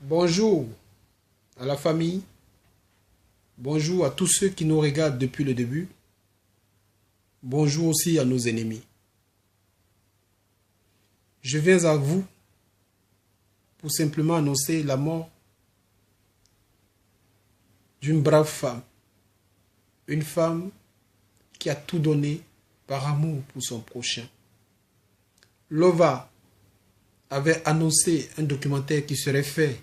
Bonjour à la famille, bonjour à tous ceux qui nous regardent depuis le début, bonjour aussi à nos ennemis. Je viens à vous pour simplement annoncer la mort d'une brave femme, une femme qui a tout donné par amour pour son prochain. Lova avait annoncé un documentaire qui serait fait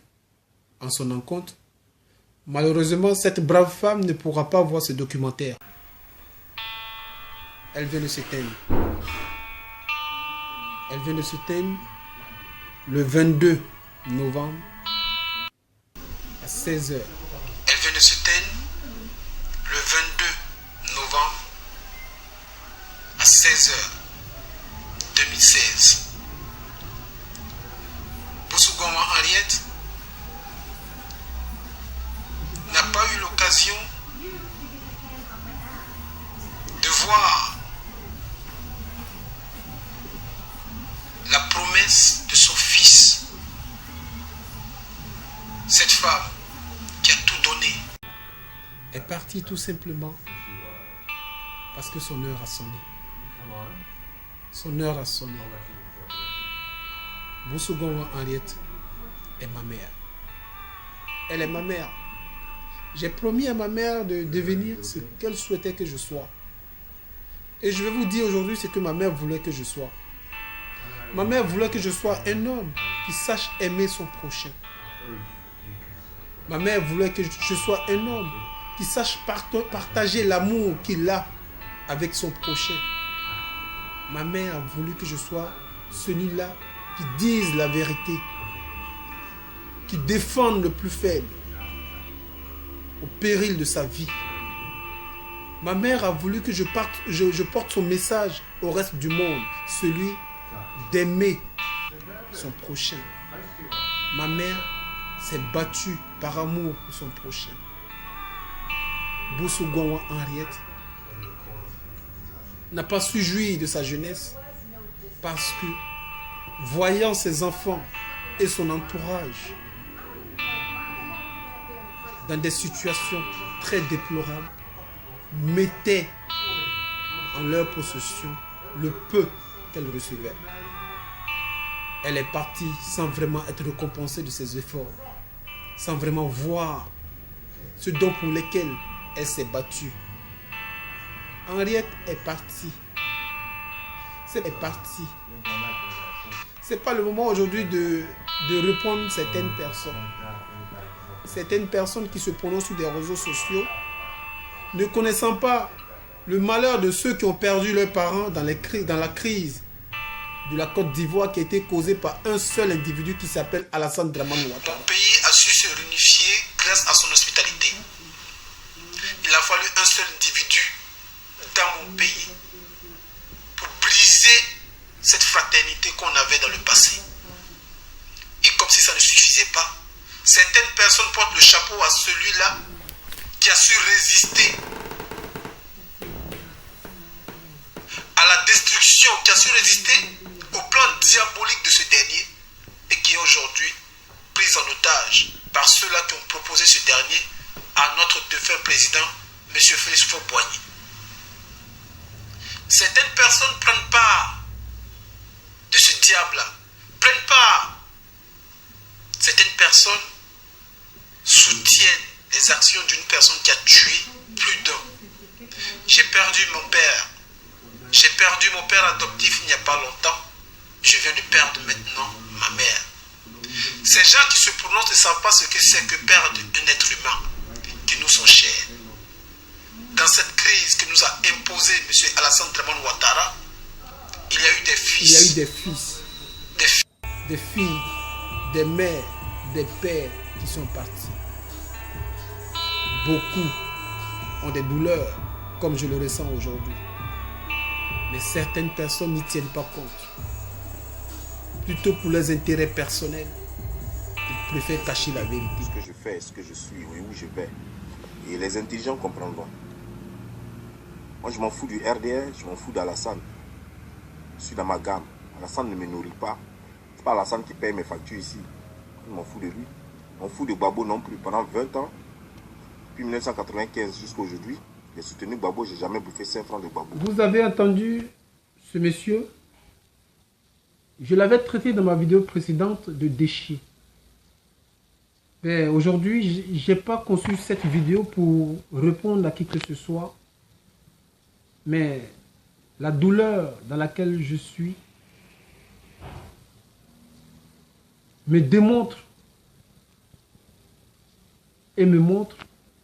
en son encontre. Malheureusement, cette brave femme ne pourra pas voir ce documentaire. Elle vient de s'éteindre. Elle vient de s'éteindre le 22 novembre à 16 h. Elle vient de s'éteindre le 22 novembre à 16 h 2016. Boussougouma Henriette n'a pas eu l'occasion de voir la promesse de son fils. Cette femme qui a tout donné est partie tout simplement parce que son heure a sonné. Son heure a sonné. Boussougouma Henriette est ma mère. Elle est ma mère. J'ai promis à ma mère de devenir ce qu'elle souhaitait que je sois. Et je vais vous dire aujourd'hui ce que ma mère voulait que je sois. Ma mère voulait que je sois un homme qui sache aimer son prochain. Ma mère voulait que je sois un homme qui sache partager l'amour qu'il a avec son prochain. Ma mère a voulu que je sois celui-là qui dise la vérité, qui défende le plus faible au péril de sa vie. Ma mère a voulu que je porte son message au reste du monde, celui d'aimer son prochain. Ma mère s'est battue par amour pour son prochain. Boussougouma Henriette n'a pas su jouir de sa jeunesse parce que, voyant ses enfants et son entourage dans des situations très déplorables, mettait en leur possession le peu qu'elle recevait. Elle est partie sans vraiment être récompensée de ses efforts, sans vraiment voir ce dont pour lesquels elle s'est battue. Henriette est partie. C'est parti. C'est pas le moment aujourd'hui de répondre certaines personnes. Certaines personnes qui se prononcent sur des réseaux sociaux, ne connaissant pas le malheur de ceux qui ont perdu leurs parents dans la crise de la Côte d'Ivoire qui a été causée par un seul individu qui s'appelle Alassane Dramane Ouattara. Mon pays a su se réunifier grâce à son hospitalité. Il a fallu un seul individu dans mon pays pour briser cette fraternité qu'on avait dans le passé. Et comme si ça ne suffisait pas, certaines personnes portent le chapeau à celui-là qui a su résister à la destruction, qui a su résister au plan diabolique de ce dernier et qui est aujourd'hui pris en otage par ceux-là qui ont proposé ce dernier à notre défunt président, M. Félix Faure-Boigny. Certaines personnes prennent part de ce diable-là, prennent part. Certaines personnes soutiennent les actions d'une personne qui a tué plus d'un. J'ai perdu mon père. J'ai perdu mon père adoptif il n'y a pas longtemps. Je viens de perdre maintenant ma mère. Ces gens qui se prononcent ne savent pas ce que c'est que perdre un être humain qui nous sont chers. Dans cette crise que nous a imposée M. Alassane Dramane Ouattara, il y a eu des fils. Il y a eu des fils. Des filles, des mères, des pères qui sont partis. Beaucoup ont des douleurs, comme je le ressens aujourd'hui. Mais certaines personnes n'y tiennent pas compte. Plutôt pour leurs intérêts personnels, ils préfèrent cacher la vérité. Ce que je fais, ce que je suis, et où je vais. Et les intelligents comprendront. Moi, je m'en fous du RDR, je m'en fous d'Alassane. Je suis dans ma gamme. Alassane ne me nourrit pas. C'est pas Alassane qui paye mes factures ici. Je m'en fous de lui. On fout de Gbagbo non plus pendant 20 ans. Puis 1995 jusqu'à aujourd'hui, j'ai soutenu Gbagbo, j'ai jamais bouffé 5 francs de Gbagbo. Vous avez entendu ce monsieur? Je l'avais traité dans ma vidéo précédente de déchet. Mais aujourd'hui, je n'ai pas conçu cette vidéo pour répondre à qui que ce soit. Mais la douleur dans laquelle je suis me démontre et me montre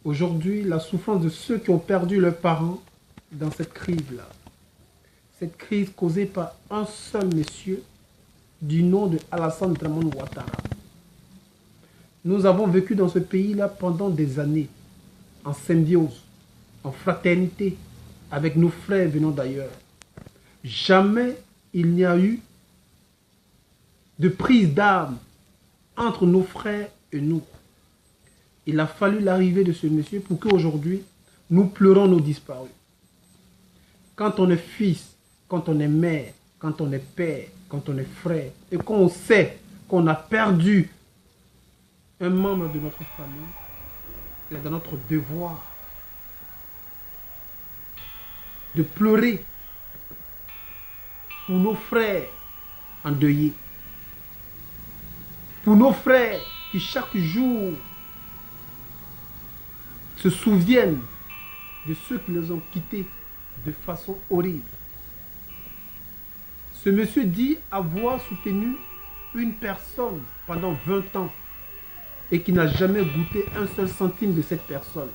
aujourd'hui la souffrance de ceux qui ont perdu leurs parents dans cette crise-là. Cette crise causée par un seul monsieur du nom de Alassane Dramane Ouattara. Nous avons vécu dans ce pays-là pendant des années, en symbiose, en fraternité, avec nos frères venant d'ailleurs. Jamais il n'y a eu de prise d'armes entre nos frères et nous. Il a fallu l'arrivée de ce monsieur pour qu'aujourd'hui, nous pleurons nos disparus. Quand on est fils, quand on est mère, quand on est père, quand on est frère, et qu'on sait qu'on a perdu un membre de notre famille, il est de notre devoir de pleurer pour nos frères endeuillés, pour nos frères qui chaque jour se souviennent de ceux qui les ont quittés de façon horrible. Ce monsieur dit avoir soutenu une personne pendant 20 ans et qui n'a jamais goûté un seul centime de cette personne.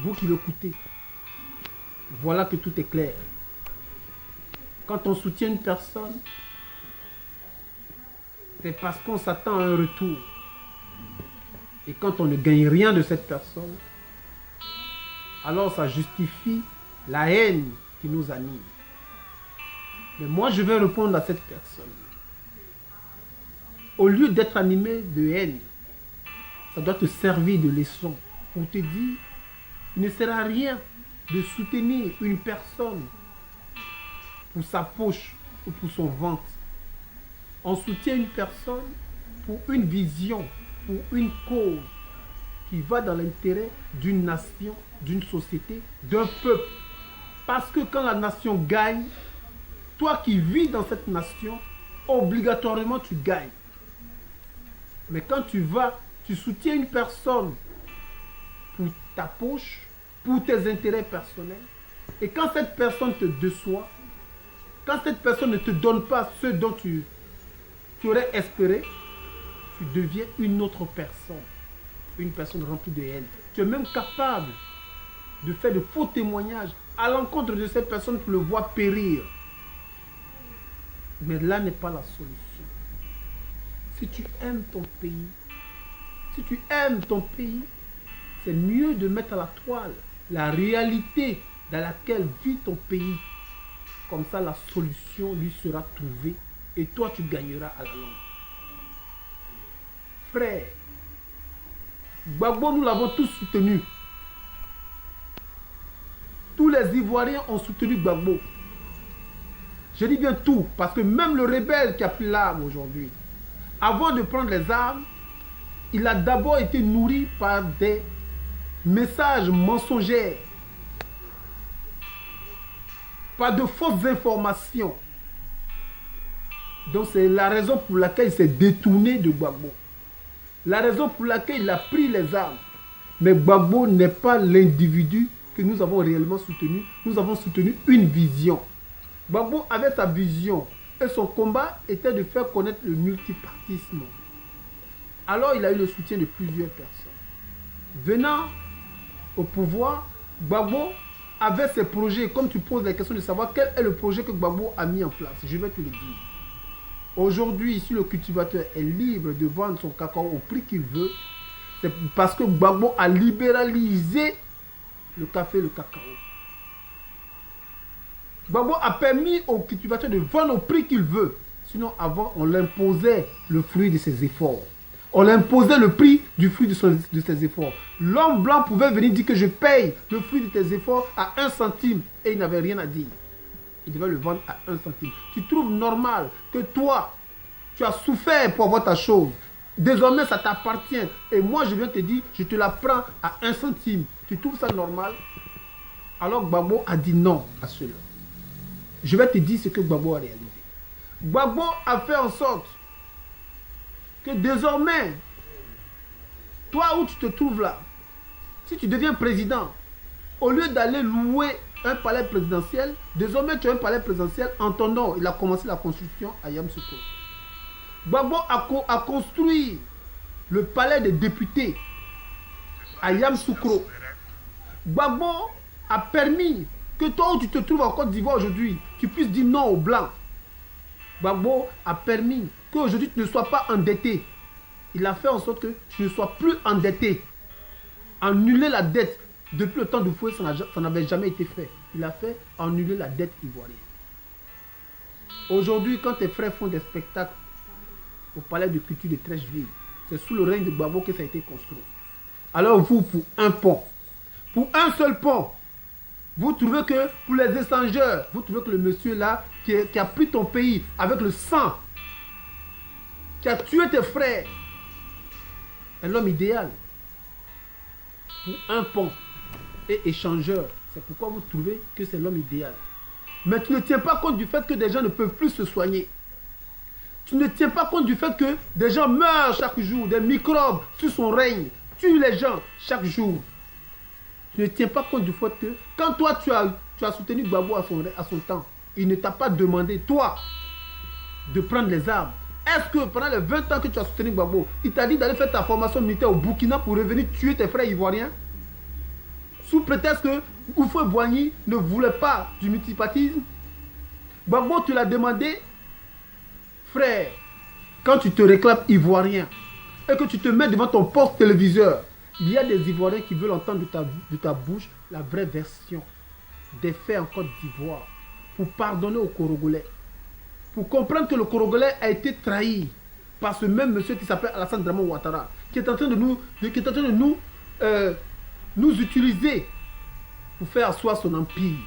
Vous qui l'écoutez, voilà que tout est clair. Quand on soutient une personne, c'est parce qu'on s'attend à un retour. Et quand on ne gagne rien de cette personne, alors ça justifie la haine qui nous anime. Mais moi, je vais répondre à cette personne. Au lieu d'être animé de haine, ça doit te servir de leçon pour te dire, il ne sert à rien de soutenir une personne pour sa poche ou pour son ventre. On soutient une personne pour une vision, pour une cause qui va dans l'intérêt d'une nation, d'une société, d'un peuple. Parce que quand la nation gagne, toi qui vis dans cette nation, obligatoirement tu gagnes. Mais quand tu soutiens une personne pour ta poche, pour tes intérêts personnels, et quand cette personne te déçoit, quand cette personne ne te donne pas ce dont tu aurais espéré, tu deviens une autre personne. Une personne remplie de haine. Tu es même capable de faire de faux témoignages à l'encontre de cette personne pour le voir périr. Mais là n'est pas la solution. Si tu aimes ton pays, c'est mieux de mettre à la toile la réalité dans laquelle vit ton pays. Comme ça, la solution lui sera trouvée et toi, tu gagneras à la longue. Frère, Gbagbo, nous l'avons tous soutenu. Tous les Ivoiriens ont soutenu Gbagbo. Je dis bien tout, parce que même le rebelle qui a pris l'arme aujourd'hui, avant de prendre les armes, il a d'abord été nourri par des messages mensongers, par de fausses informations. Donc c'est la raison pour laquelle il s'est détourné de Gbagbo. La raison pour laquelle il a pris les armes. Mais Gbagbo n'est pas l'individu que nous avons réellement soutenu. Nous avons soutenu une vision. Gbagbo avait sa vision et son combat était de faire connaître le multipartisme. Alors il a eu le soutien de plusieurs personnes. Venant au pouvoir, Gbagbo avait ses projets. Comme tu poses la question de savoir quel est le projet que Gbagbo a mis en place, je vais te le dire. Aujourd'hui, si le cultivateur est libre de vendre son cacao au prix qu'il veut, c'est parce que Gbagbo a libéralisé le café et le cacao. Gbagbo a permis au cultivateur de vendre au prix qu'il veut. Sinon, avant, on l'imposait le fruit de ses efforts. On l'imposait le prix du fruit de ses efforts. L'homme blanc pouvait venir dire que je paye le fruit de tes efforts à 1 centime et il n'avait rien à dire. Il devait le vendre à 1 centime. Tu trouves normal que toi, tu as souffert pour avoir ta chose. Désormais, ça t'appartient. Et moi, je viens te dire, je te la prends à 1 centime. Tu trouves ça normal? Alors Gbagbo a dit non à cela. Je vais te dire ce que Gbagbo a réalisé. Gbagbo a fait en sorte que désormais, toi où tu te trouves là, si tu deviens président, au lieu d'aller louer un palais présidentiel, désormais tu as un palais présidentiel en ton nom. Il a commencé la construction à Yamoussoukro. Gbagbo a construit le palais des députés à Yamoussoukro. Gbagbo a permis que toi où tu te trouves en Côte d'Ivoire aujourd'hui, tu puisses dire non aux Blancs. Gbagbo a permis qu'aujourd'hui tu ne sois pas endetté. Il a fait en sorte que tu ne sois plus endetté. Annuler la dette. Depuis le temps de Fouet, ça n'avait jamais été fait. Il a fait annuler la dette ivoirienne. Aujourd'hui, quand tes frères font des spectacles au palais de culture de Trècheville, c'est sous le règne de Gbagbo que ça a été construit. Alors vous, pour un pont, pour un seul pont, vous trouvez que pour les échangeurs, vous trouvez que le monsieur là, qui a pris ton pays avec le sang, qui a tué tes frères, est l'homme idéal. Pour un pont et échangeur, c'est pourquoi vous trouvez que c'est l'homme idéal. Mais tu ne tiens pas compte du fait que des gens ne peuvent plus se soigner. Tu ne tiens pas compte du fait que des gens meurent chaque jour, des microbes sous son règne tuent les gens chaque jour. Tu ne tiens pas compte du fait que quand toi tu as soutenu Gbagbo à son temps, il ne t'a pas demandé, toi, de prendre les armes. Est-ce que pendant les 20 ans que tu as soutenu Gbagbo, il t'a dit d'aller faire ta formation militaire au Burkina pour revenir tuer tes frères ivoiriens? Sous prétexte que Houphouët-Boigny ne voulait pas du multipartisme. Gbagbo, tu l'as demandé, frère, quand tu te réclames ivoirien et que tu te mets devant ton poste téléviseur, il y a des Ivoiriens qui veulent entendre de ta bouche la vraie version des faits en Côte d'Ivoire pour pardonner aux Congolais, pour comprendre que le Congolais a été trahi par ce même monsieur qui s'appelle Alassane Dramane Ouattara, qui est en train de nous utiliser pour faire asseoir son empire.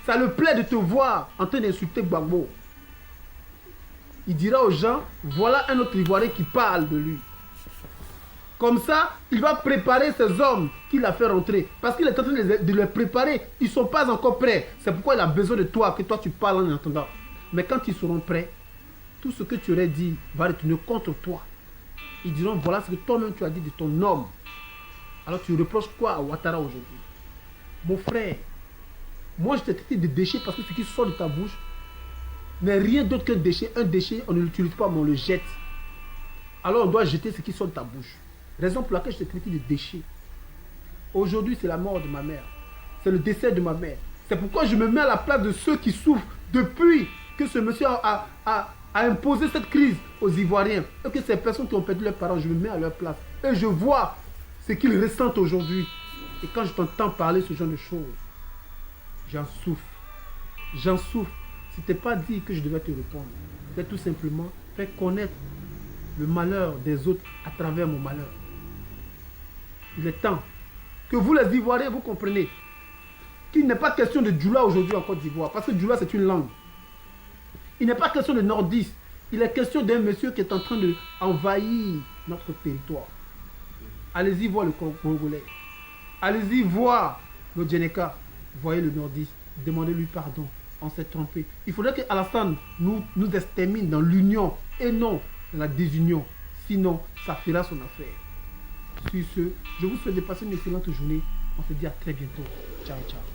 Ça le plaît de te voir en train d'insulter Gbagbo. Il dira aux gens, voilà un autre Ivoirien qui parle de lui. Comme ça, il va préparer ces hommes qu'il a fait rentrer. Parce qu'il est en train de les préparer. Ils ne sont pas encore prêts. C'est pourquoi il a besoin de toi, que toi tu parles en attendant. Mais quand ils seront prêts, tout ce que tu aurais dit va retourner contre toi. Ils diront, voilà ce que toi-même tu as dit de ton homme. Alors tu reproches quoi à Ouattara aujourd'hui? Mon frère, moi je t'ai traité de déchet parce que ce qui sort de ta bouche n'est rien d'autre qu'un déchet. Un déchet, on ne l'utilise pas, mais on le jette. Alors on doit jeter ce qui sort de ta bouche. Raison pour laquelle je t'ai traité de déchet. Aujourd'hui, c'est la mort de ma mère. C'est le décès de ma mère. C'est pourquoi je me mets à la place de ceux qui souffrent depuis que ce monsieur a imposé cette crise aux Ivoiriens. Et que ces personnes qui ont perdu leurs parents, je me mets à leur place. Et je vois ce qu'ils ressentent aujourd'hui. Et quand je t'entends parler ce genre de choses, j'en souffre. J'en souffre. Ce n'était pas dit que je devais te répondre. C'est tout simplement faire connaître le malheur des autres à travers mon malheur. Il est temps que vous les Ivoiriens, vous compreniez qu'il n'est pas question de Djoula aujourd'hui en Côte d'Ivoire, parce que Djoula c'est une langue. Il n'est pas question de nordiste, il est question d'un monsieur qui est en train d'envahir notre territoire. Allez-y voir le Congolais. Allez-y voir le Djeneka. Voyez le nordiste, demandez-lui pardon. On s'est trompé. Il faudrait que Alassane nous extermine dans l'union et non dans la désunion. Sinon, ça fera son affaire. Sur ce, je vous souhaite de passer une excellente journée. On se dit à très bientôt. Ciao, ciao.